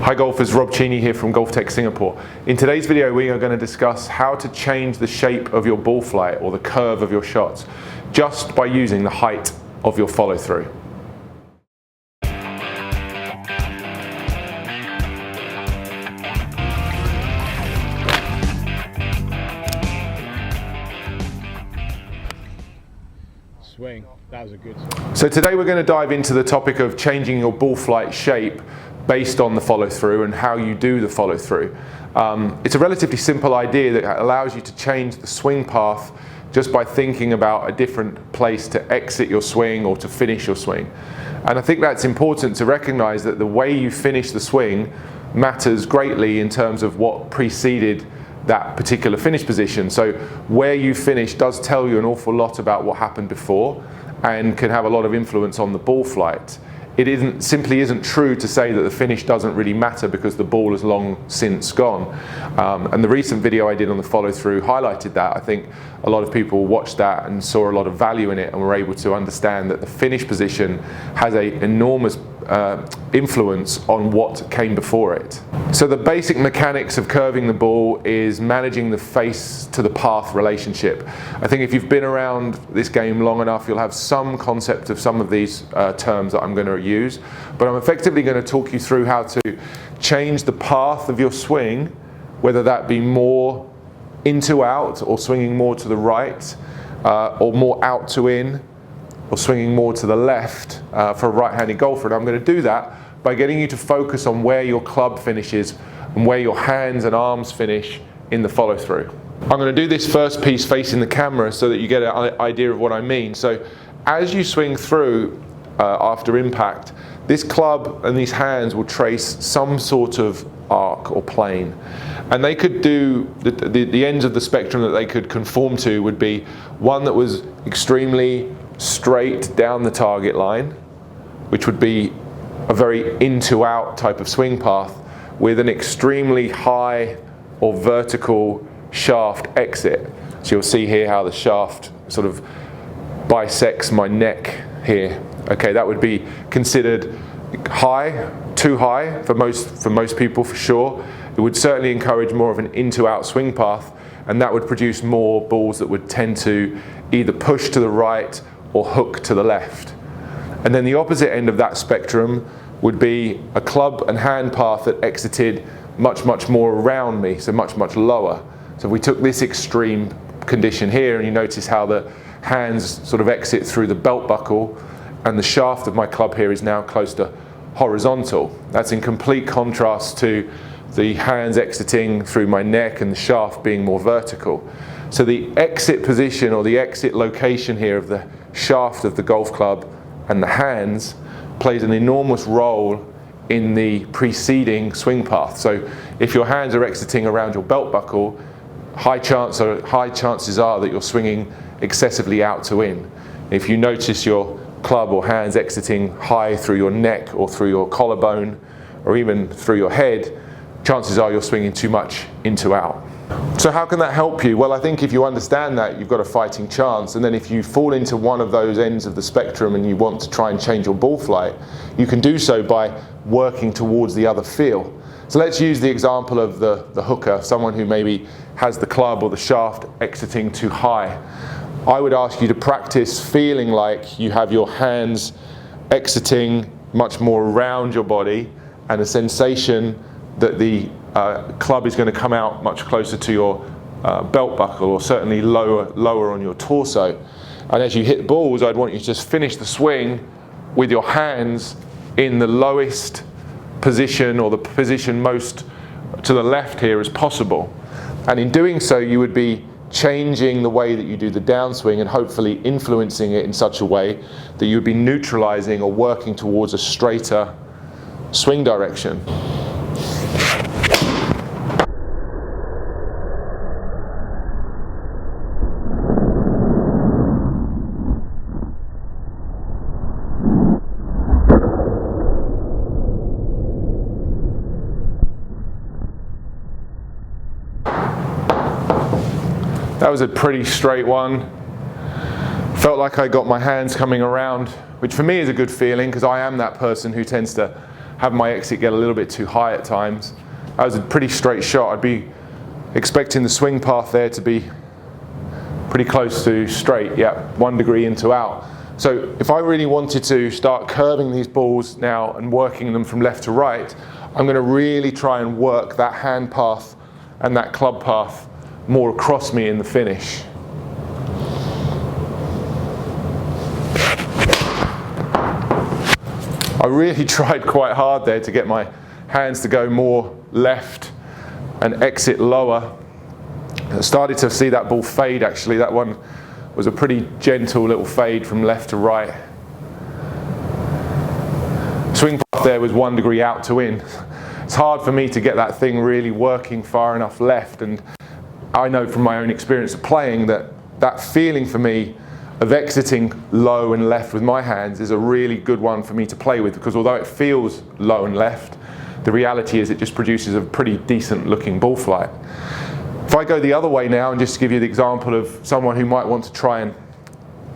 Hi golfers, Rob Cheney here from GOLFTEC Singapore. In today's video we are going to discuss how to change the shape of your ball flight or the curve of your shots just by using the height of your follow through. Swing. That was a good swing. So today we're going to dive into the topic of changing your ball flight shape based on the follow through and how you do the follow through. It's a relatively simple idea that allows you to change the swing path just by thinking about a different place to exit your swing or to finish your swing. And I think that's important to recognize that the way you finish the swing matters greatly in terms of what preceded that particular finish position. So where you finish does tell you an awful lot about what happened before and can have a lot of influence on the ball flight. It simply isn't true to say that the finish doesn't really matter because the ball has long since gone. And the recent video I did on the follow through highlighted that. I think a lot of people watched that and saw a lot of value in it and were able to understand that the finish position has an enormous influence on what came before it. So the basic mechanics of curving the ball is managing the face to the path relationship. I think if you've been around this game long enough, you'll have some concept of some of these terms that I'm going to use, but I'm effectively going to talk you through how to change the path of your swing, whether that be more into out or swinging more to the right, or more out to in, or swinging more to the left for a right-handed golfer. And I'm going to do that by getting you to focus on where your club finishes and where your hands and arms finish in the follow-through. I'm going to do this first piece facing the camera so that you get an idea of what I mean. So as you swing through after impact, this club and these hands will trace some sort of arc or plane. And they could do, the ends of the spectrum that they could conform to would be one that was extremely straight down the target line, which would be a very into out type of swing path with an extremely high or vertical shaft exit. So you'll see here how the shaft sort of bisects my neck here. Okay, that would be considered high, too high for most people for sure. It would certainly encourage more of an into out swing path, and that would produce more balls that would tend to either push to the right or hook to the left. And then the opposite end of that spectrum would be a club and hand path that exited much more around me, so much lower. So if we took this extreme condition here, and you notice how the hands sort of exit through the belt buckle, and the shaft of my club here is now close to horizontal. That's in complete contrast to the hands exiting through my neck and the shaft being more vertical. So the exit position or the exit location here of the shaft of the golf club and the hands plays an enormous role in the preceding swing path. So if your hands are exiting around your belt buckle, high chances are that you're swinging excessively out to in. If you notice your club or hands exiting high through your neck or through your collarbone or even through your head, chances are you're swinging too much into out. So how can that help you? Well, I think if you understand that, you've got a fighting chance. And then if you fall into one of those ends of the spectrum and you want to try and change your ball flight, you can do so by working towards the other feel. So let's use the example of the hooker, someone who maybe has the club or the shaft exiting too high. I would ask you to practice feeling like you have your hands exiting much more around your body and a sensation that the club is going to come out much closer to your belt buckle or certainly lower on your torso. And as you hit balls, I'd want you to just finish the swing with your hands in the lowest position or the position most to the left here as possible. And in doing so, you would be changing the way that you do the downswing and hopefully influencing it in such a way that you would be neutralizing or working towards a straighter swing direction. That was a pretty straight one. Felt like I got my hands coming around, which for me is a good feeling because I am that person who tends to have my exit get a little bit too high at times. That was a pretty straight shot. I'd be expecting the swing path there to be pretty close to straight, yeah, 1 degree into out. So if I really wanted to start curving these balls now and working them from left to right, I'm going to really try and work that hand path and that club path more across me in the finish. I really tried quite hard there to get my hands to go more left and exit lower. I started to see that ball fade actually. That one was a pretty gentle little fade from left to right. Swing path there was 1 degree out to in. It's hard for me to get that thing really working far enough left, and I know from my own experience of playing that that feeling for me of exiting low and left with my hands is a really good one for me to play with, because although it feels low and left, the reality is it just produces a pretty decent looking ball flight. If I go the other way now and just give you the example of someone who might want to try and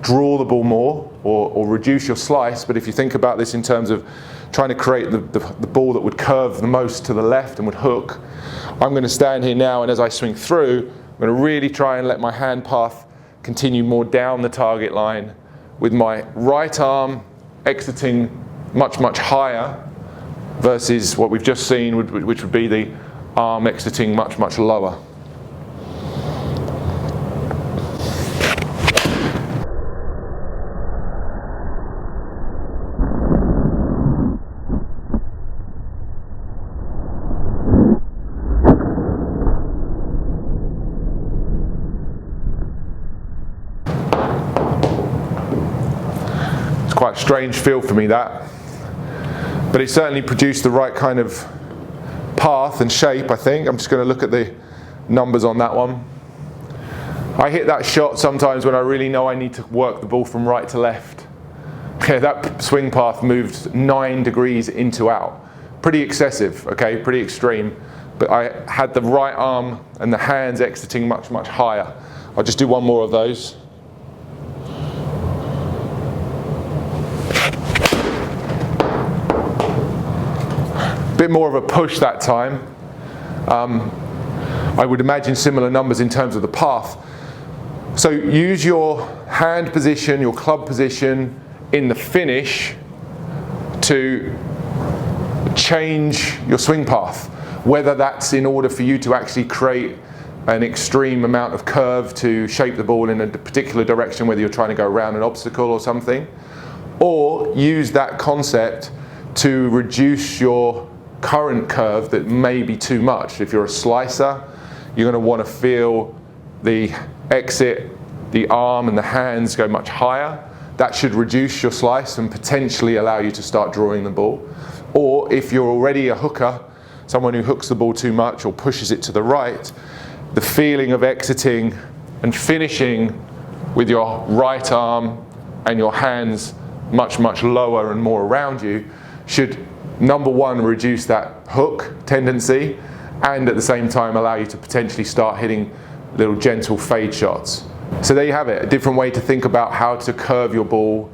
draw the ball more or reduce your slice, but if you think about this in terms of trying to create the ball that would curve the most to the left and would hook, I'm going to stand here now, and as I swing through, I'm going to really try and let my hand path continue more down the target line, with my right arm exiting much, much higher versus what we've just seen, which would be the arm exiting much, much lower. Quite a strange feel for me, that, but it certainly produced the right kind of path and shape, I think. I'm just going to look at the numbers on that one. I hit that shot sometimes when I really know I need to work the ball from right to left. Yeah, that swing path moved 9 degrees into out. Pretty excessive, okay, pretty extreme, but I had the right arm and the hands exiting much, much higher. I'll just do one more of those. Bit more of a push that time. I would imagine similar numbers in terms of the path. So use your hand position, your club position in the finish to change your swing path, whether that's in order for you to actually create an extreme amount of curve to shape the ball in a particular direction, whether you're trying to go around an obstacle or something, or use that concept to reduce your current curve that may be too much. If you're a slicer, you're going to want to feel the exit, the arm and the hands go much higher. That should reduce your slice and potentially allow you to start drawing the ball. Or if you're already a hooker, someone who hooks the ball too much or pushes it to the right, the feeling of exiting and finishing with your right arm and your hands much, much lower and more around you should, number one, reduce that hook tendency, and at the same time allow you to potentially start hitting little gentle fade shots. So there you have it, a different way to think about how to curve your ball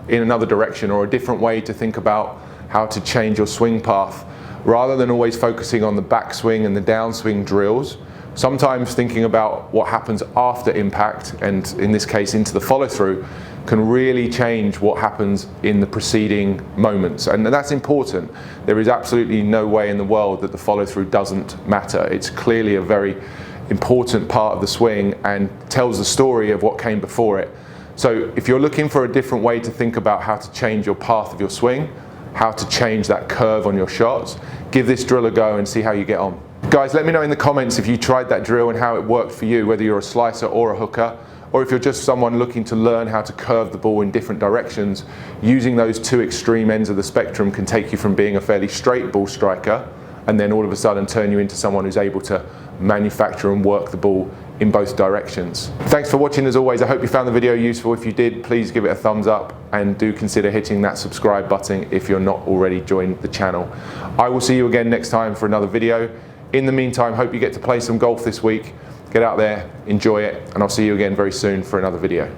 in another direction, or a different way to think about how to change your swing path. Rather than always focusing on the backswing and the downswing drills, sometimes thinking about what happens after impact, and in this case into the follow through, can really change what happens in the preceding moments. And that's important. There is absolutely no way in the world that the follow through doesn't matter. It's clearly a very important part of the swing and tells the story of what came before it. So if you're looking for a different way to think about how to change your path of your swing, how to change that curve on your shots, give this drill a go and see how you get on. Guys, let me know in the comments if you tried that drill and how it worked for you, whether you're a slicer or a hooker, or if you're just someone looking to learn how to curve the ball in different directions. Using those two extreme ends of the spectrum can take you from being a fairly straight ball striker and then all of a sudden turn you into someone who's able to manufacture and work the ball in both directions. Thanks for watching as always. I hope you found the video useful. If you did, please give it a thumbs up and do consider hitting that subscribe button if you're not already joined the channel. I will see you again next time for another video. In the meantime, hope you get to play some golf this week. Get out there, enjoy it, and I'll see you again very soon for another video.